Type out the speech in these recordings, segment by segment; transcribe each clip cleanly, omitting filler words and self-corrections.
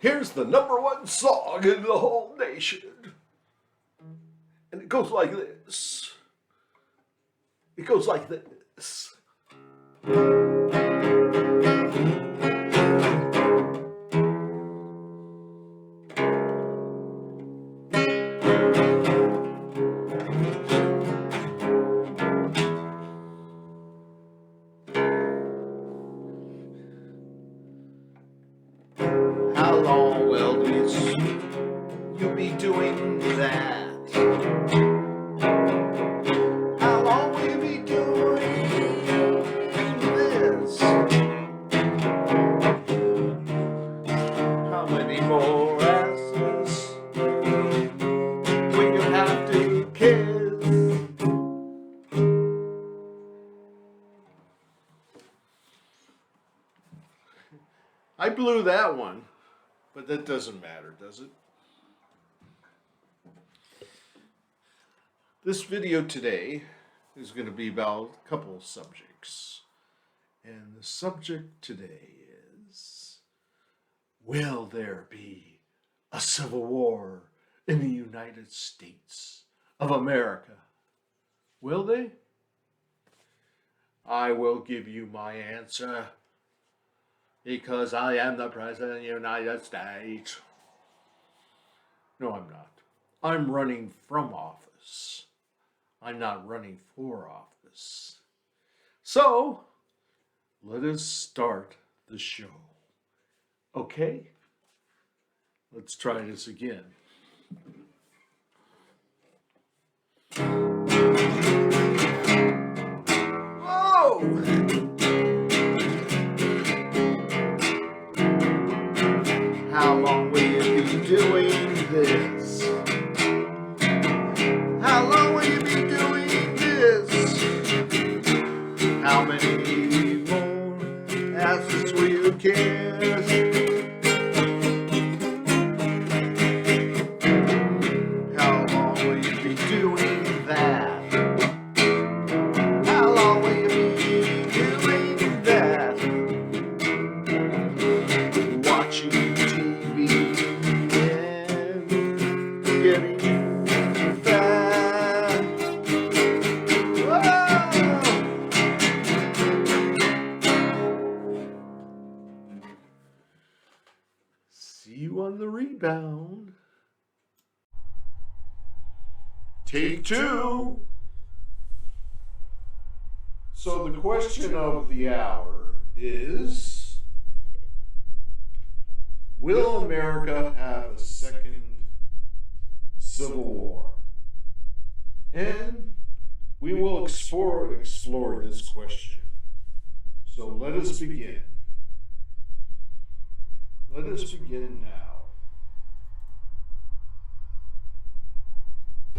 Here's the #1 song in the whole nation. And it goes like this. It goes like this. How long will you be doing that? How long will you be doing this? How many more asses will you have to kiss? I blew that one, but that doesn't matter, does it? This video today is going to be about a couple of subjects. And the subject today is, will there be a civil war in the United States of America? Will they? I will give you my answer. Because I am the President of the United States. No, I'm not. I'm running from office. I'm not running for office. So, let us start the show. Okay? Let's try this again. Oh! How long will you be doing this? How long will you be doing this? How many more asses will you kiss? How long will you be doing that? How long will you be doing that? Watching getting fat. See you on the rebound. Take 2. So the question of the hour is, will America have a second Civil War? And we will explore this question. So let us begin. Let us begin now.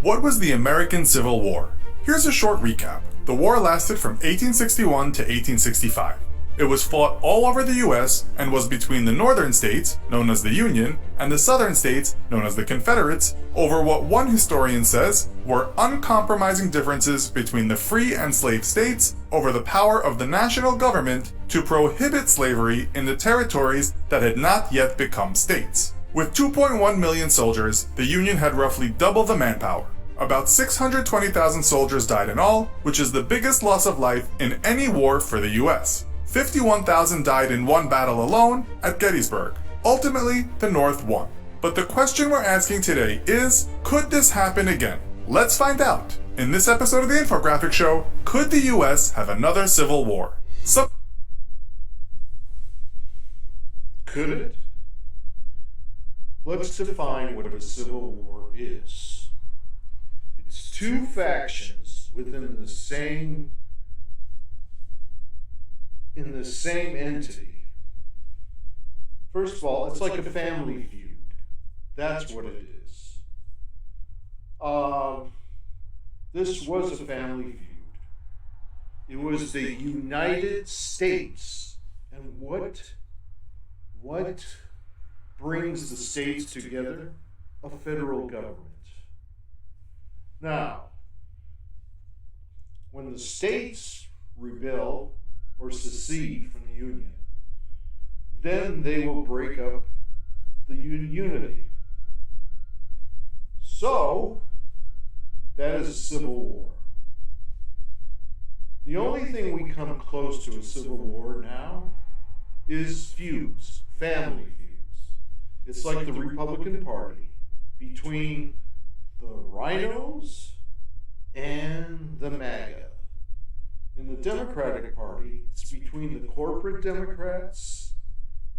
What was the American Civil War? Here's a short recap. The war lasted from 1861 to 1865. It was fought all over the US and was between the northern states, known as the Union, and the southern states, known as the Confederates, over what one historian says were uncompromising differences between the free and slave states over the power of the national government to prohibit slavery in the territories that had not yet become states. With 2.1 million soldiers, the Union had roughly double the manpower. About 620,000 soldiers died in all, which is the biggest loss of life in any war for the US. 51,000 died in one battle alone at Gettysburg. Ultimately, the North won. But the question we're asking today is, could this happen again? Let's find out. In this episode of the Infographic Show, could the US have another civil war? Could it? Let's define what a civil war is. It's two factions within the same entity. First of all, it's like a family feud. That's what it is. This was a family feud. It was the United States. And what brings the states together? A federal government. Now, when the states rebel or secede from the Union, then they will break up the unity. So, that is a civil war. The only thing we come close to a civil war now is feuds, family feuds. It's like the Republican Party between the rhinos and the MAGA. In the Democratic Party, it's between the corporate Democrats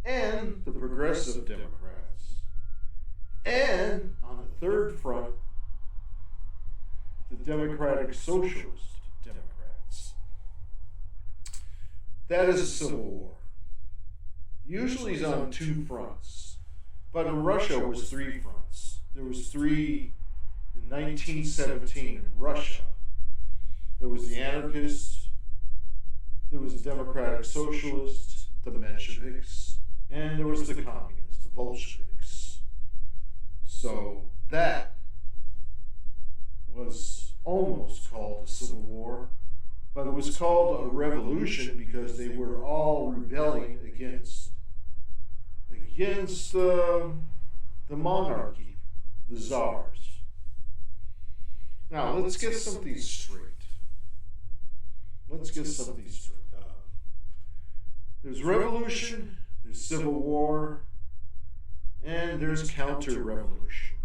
and the progressive Democrats. And on the third front, the Democratic Socialist Democrats. That is a civil war. Usually it's on two fronts, but in Russia it was three fronts. There was three in 1917 in Russia. There was the anarchists, there was the Democratic Socialists, the Mensheviks, and there was the communists, the Bolsheviks. So that was almost called a civil war, but it was called a revolution because they were all rebelling against the monarchy, the czars. Now, let's get something straight. There's revolution, there's civil war, and there's counter-revolution.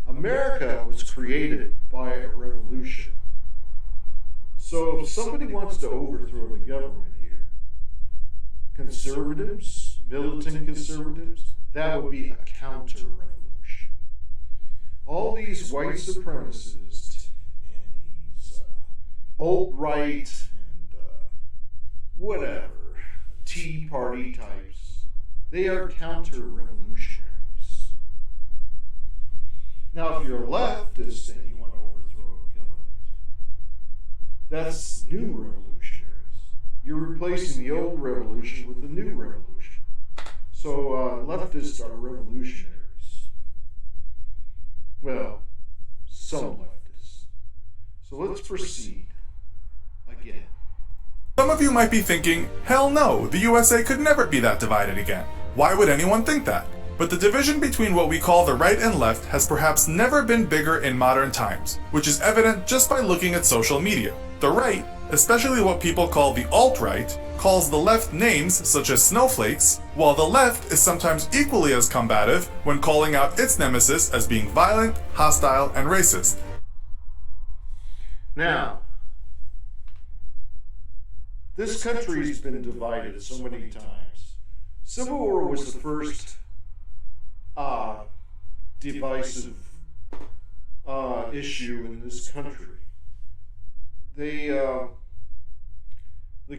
America was created by a revolution. So if somebody wants to overthrow the government here, conservatives, militant conservatives, that would be a counter-revolution. All these white supremacists and these alt-right and whatever, Tea Party types, they are counter-revolutionaries. Now, if you're a leftist and you want to overthrow a government, that's new revolutionaries. You're replacing the old revolution with the new revolution. So leftists are revolutionaries. Well, some leftists. So let's proceed again. Some of you might be thinking, hell no, the USA could never be that divided again. Why would anyone think that? But the division between what we call the right and left has perhaps never been bigger in modern times, which is evident just by looking at social media. The right, especially what people call the alt-right, calls the left names such as snowflakes, while the left is sometimes equally as combative when calling out its nemesis as being violent, hostile, and racist. Now, this country's been divided so many times. Civil War was the first divisive issue in this country. The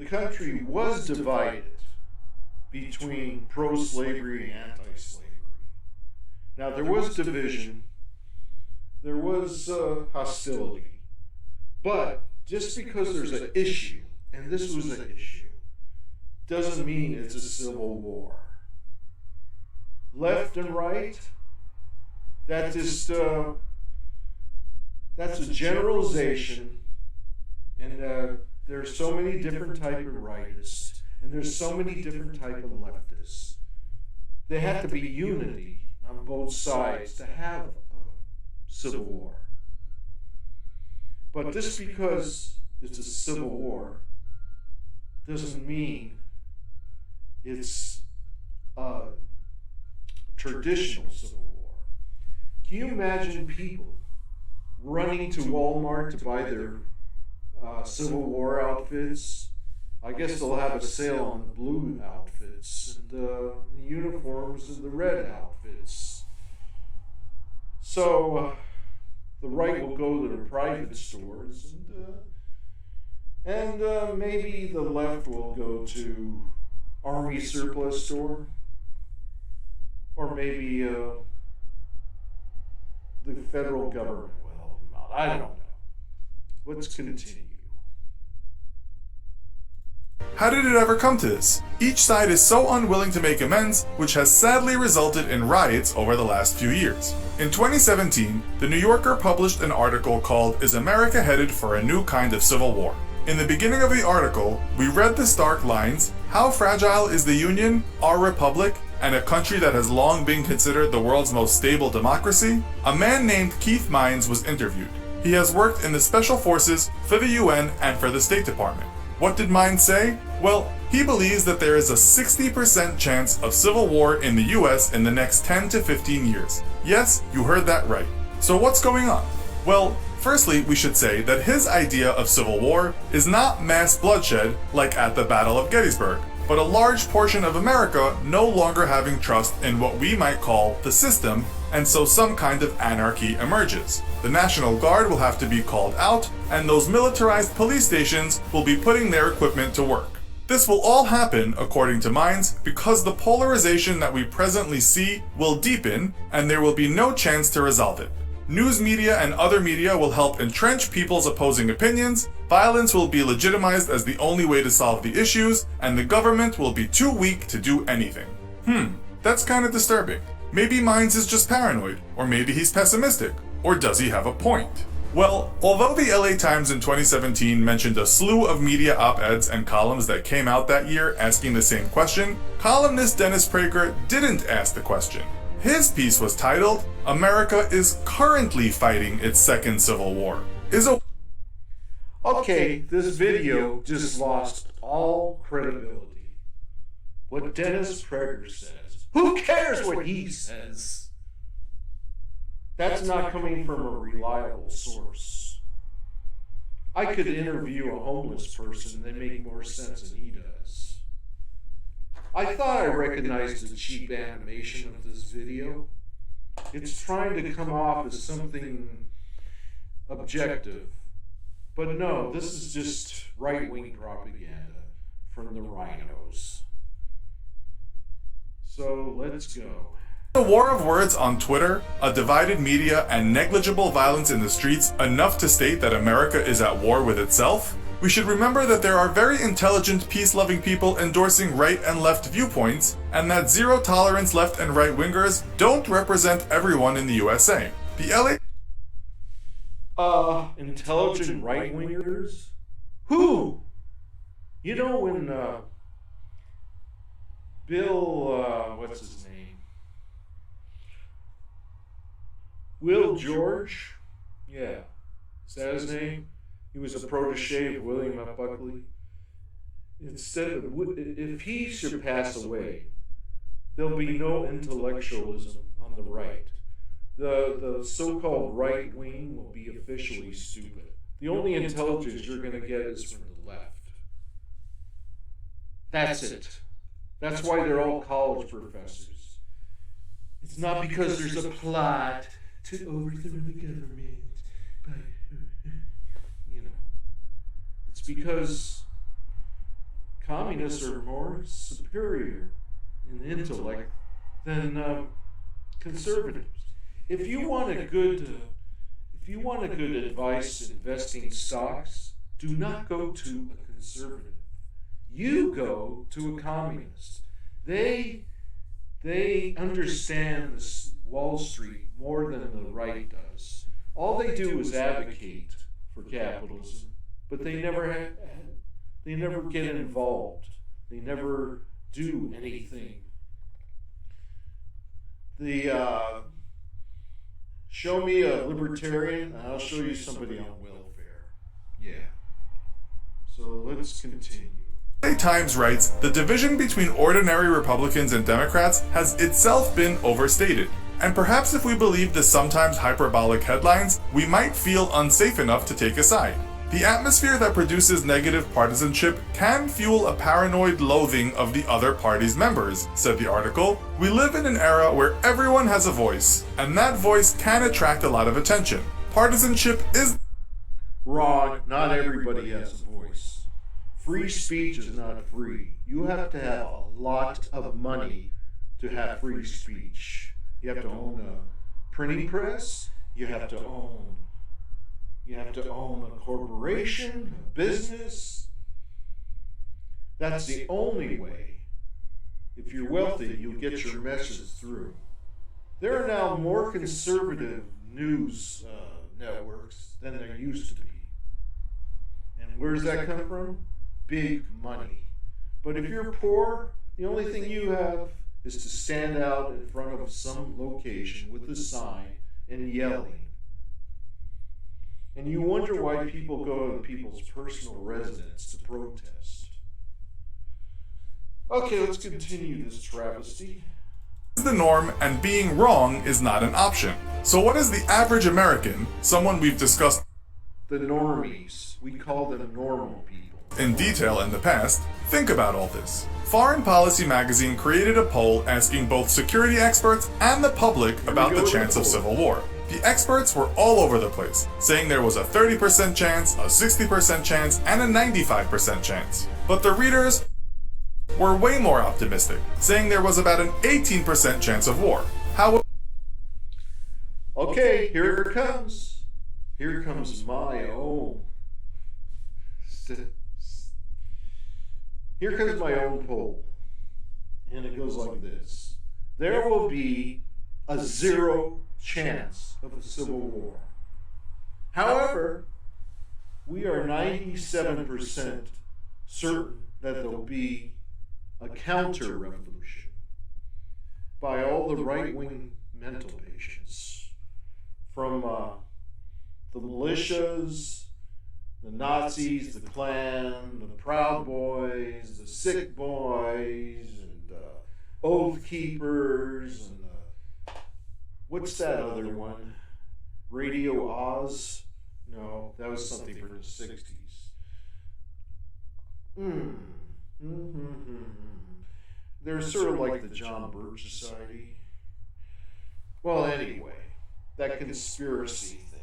country was divided between pro-slavery and anti-slavery. Now, there was division, there was hostility, but just because there's an issue, and this was an issue, doesn't mean it's a civil war. Left and right, that's a generalization, and there's so many different type of rightists, and there's so many different type of leftists. There have to be unity on both sides to have a civil war. But just because it's a civil war doesn't mean it's a traditional civil war. Can you imagine people running to Walmart to buy their Civil War outfits? I guess they'll have a sale on the blue outfits and the uniforms and the red outfits. So the right will go to the private stores and maybe the left will go to Army surplus store, or maybe the federal government will help them out. I don't know. Let's continue. How did it ever come to this? Each side is so unwilling to make amends, which has sadly resulted in riots over the last few years. In 2017, The New Yorker published an article called "Is America Headed for a New Kind of Civil War?" In the beginning of the article, we read the stark lines, "How fragile is the Union, our republic, and a country that has long been considered the world's most stable democracy, a man named Keith Mines was interviewed. He has worked in the Special Forces, for the UN, and for the State Department. What did Mines say? Well, he believes that there is a 60% chance of civil war in the US in the next 10 to 15 years. Yes, you heard that right. So what's going on? Well, firstly, we should say that his idea of civil war is not mass bloodshed like at the Battle of Gettysburg, but a large portion of America no longer having trust in what we might call the system, and so some kind of anarchy emerges. The National Guard will have to be called out, and those militarized police stations will be putting their equipment to work. This will all happen, according to Mines, because the polarization that we presently see will deepen, and there will be no chance to resolve it. News media and other media will help entrench people's opposing opinions, violence will be legitimized as the only way to solve the issues, and the government will be too weak to do anything. That's kind of disturbing. Maybe Mines is just paranoid, or maybe he's pessimistic, or does he have a point? Well, although the LA Times in 2017 mentioned a slew of media op-eds and columns that came out that year asking the same question, columnist Dennis Prager didn't ask the question. His piece was titled, "America is currently fighting its second civil war." Okay, this video just lost all credibility. What Dennis Prager says, who cares what he says? That's not coming from a reliable source. I could interview a homeless person and make more sense than he does. I thought I recognized the cheap animation of this video. It's trying to come off as something objective. But no, this is just right-wing propaganda from the rhinos. So let's go. A war of words on Twitter, a divided media, and negligible violence in the streets enough to state that America is at war with itself? We should remember that there are very intelligent, peace-loving people endorsing right and left viewpoints, and that zero-tolerance left and right-wingers don't represent everyone in the USA. The LA... Intelligent right-wingers? Who? You know when, Bill, what's his name? Will George? Yeah. Is that his name? He was a protege of William F. Buckley. If he should pass away, there'll be no intellectualism on the right. The so-called right wing will be officially stupid. The only intelligence you're going to get is from the left. That's it. That's why they're all college professors. It's not because there's a plot to overthrow the government, but, it's because communists are more superior in intellect than conservatives. If you want a good advice investing stocks, do not go to a conservative. You go to a communist. They understand this Wall Street more than the right does. All they do is advocate for capitalism, but they never get involved. They never do anything. Show me a libertarian, and I'll show you somebody on welfare. Yeah. So let's continue. LA Times writes, the division between ordinary Republicans and Democrats has itself been overstated. And perhaps if we believe the sometimes hyperbolic headlines, we might feel unsafe enough to take a side. The atmosphere that produces negative partisanship can fuel a paranoid loathing of the other party's members, said the article. We live in an era where everyone has a voice, and that voice can attract a lot of attention. Partisanship is wrong. Not everybody has a voice. Free speech is not free. You have to have a lot of money to have free speech. You have to own a printing press. You have to own a corporation, a business. That's the only way. If you're wealthy, you'll get your message through. There are now more conservative news networks than there used to be. And where does that come from? Big money. But if you're poor, the only thing you have is to stand out in front of some location with a sign and yelling. And you wonder why people go to people's personal residence to protest. Okay, let's continue this travesty. Is the norm, and being wrong is not an option. So what is the average American, someone we've discussed The normies, we call them normal people. in detail in the past, think about all this? Foreign Policy magazine created a poll asking both security experts and the public about the chance of civil war. The experts were all over the place, saying there was a 30% chance, a 60% chance, and a 95% chance. But the readers were way more optimistic, saying there was about an 18% chance of war. How? Okay, here it comes. Here comes my own. Here comes my own poll. And it goes like this. There will be a 0 chance of a civil war. However, we are 97% certain that there will be a counter-revolution by all the right-wing mental patients, from the militias, the Nazis, the Klan, the Proud Boys, the Sick Boys, and Oath Keepers, and what's that other one? Radio Oz? No, that was something from the 60s. They're sort of like the John Birch Society. Well, anyway, that conspiracy thing.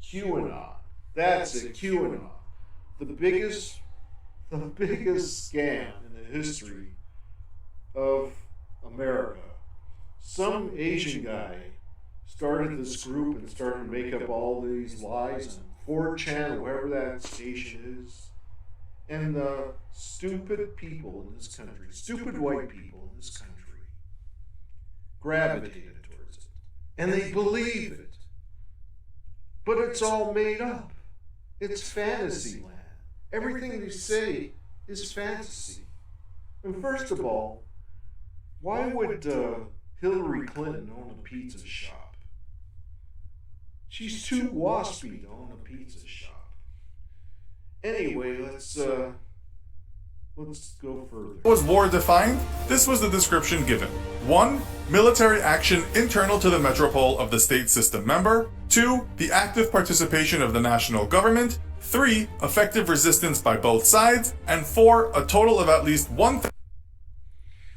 QAnon. That's it, QAnon. The biggest scam in the history of America. Some Asian guy started this group and started to make up all these lies on 4chan, wherever that station is. And the stupid people in this country, stupid white people in this country, gravitated towards it. And they believe it. But it's all made up. It's fantasy land. Everything they say is fantasy. And first of all, why would Hillary Clinton own a pizza shop? She's too waspy to own a pizza shop. Anyway, let's go further. Was war defined? This was the description given. 1. Military action internal to the metropole of the state system member. 2. The active participation of the national government. 3. Effective resistance by both sides. And 4. A total of at least 1.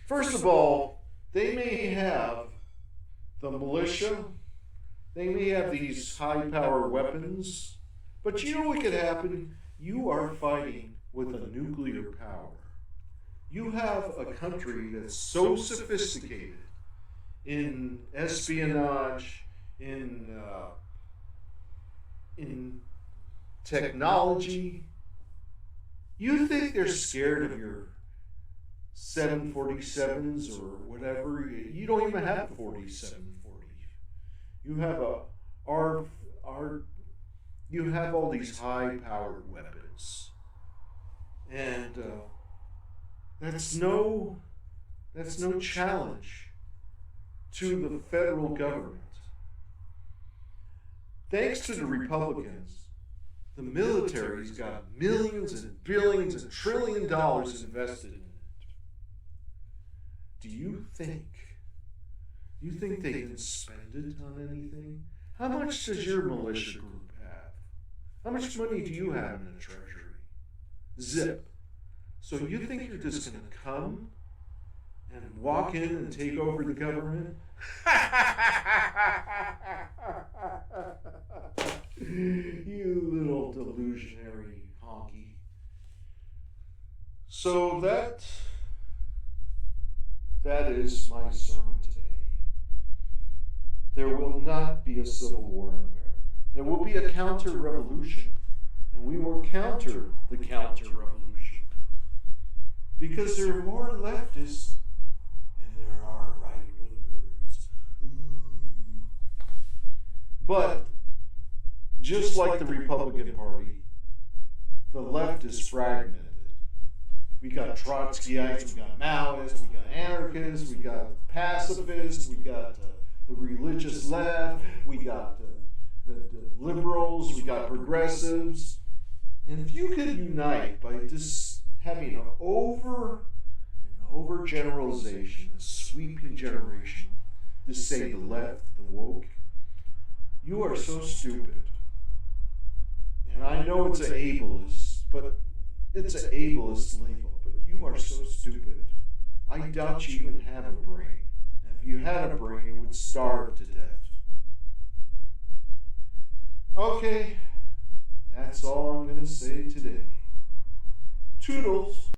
First of all, they may have the militia. They may have these high-power weapons. But you know what could happen? You are fighting with a nuclear power. You have a country that's so sophisticated in espionage, in technology. You think they're scared of your 747s or whatever? You don't even have 4740. You have you have all these high-powered weapons, and that's no challenge to the federal government. Thanks to the Republicans, the military's got millions and billions and $1 trillion invested in it. Do you think they can spend it on anything? How much does your militia group have? How much money do you have in the treasury? Zip. So you think you're just going to come and walk in and take over the government? You little delusionary honky. So that is my sermon today. There will not be a civil war in America. There will be a counter-revolution, and we will counter the counter-revolution. Because there are more leftists and there are right-wingers. But just like the Republican Party, the left is fragmented. We got Trotskyites, we got Maoists, we got anarchists, we got pacifists, we got the religious left, we got the liberals, we got progressives. And if you could unite by just having an overgeneralization, a sweeping generation, to say the left, the woke, you are so stupid. And I know it's an ableist, but it's an ableist label, but you are so stupid. I doubt you even have a brain. And if you had a brain, you would starve to death. Okay, that's all I'm going to say today. Toodles.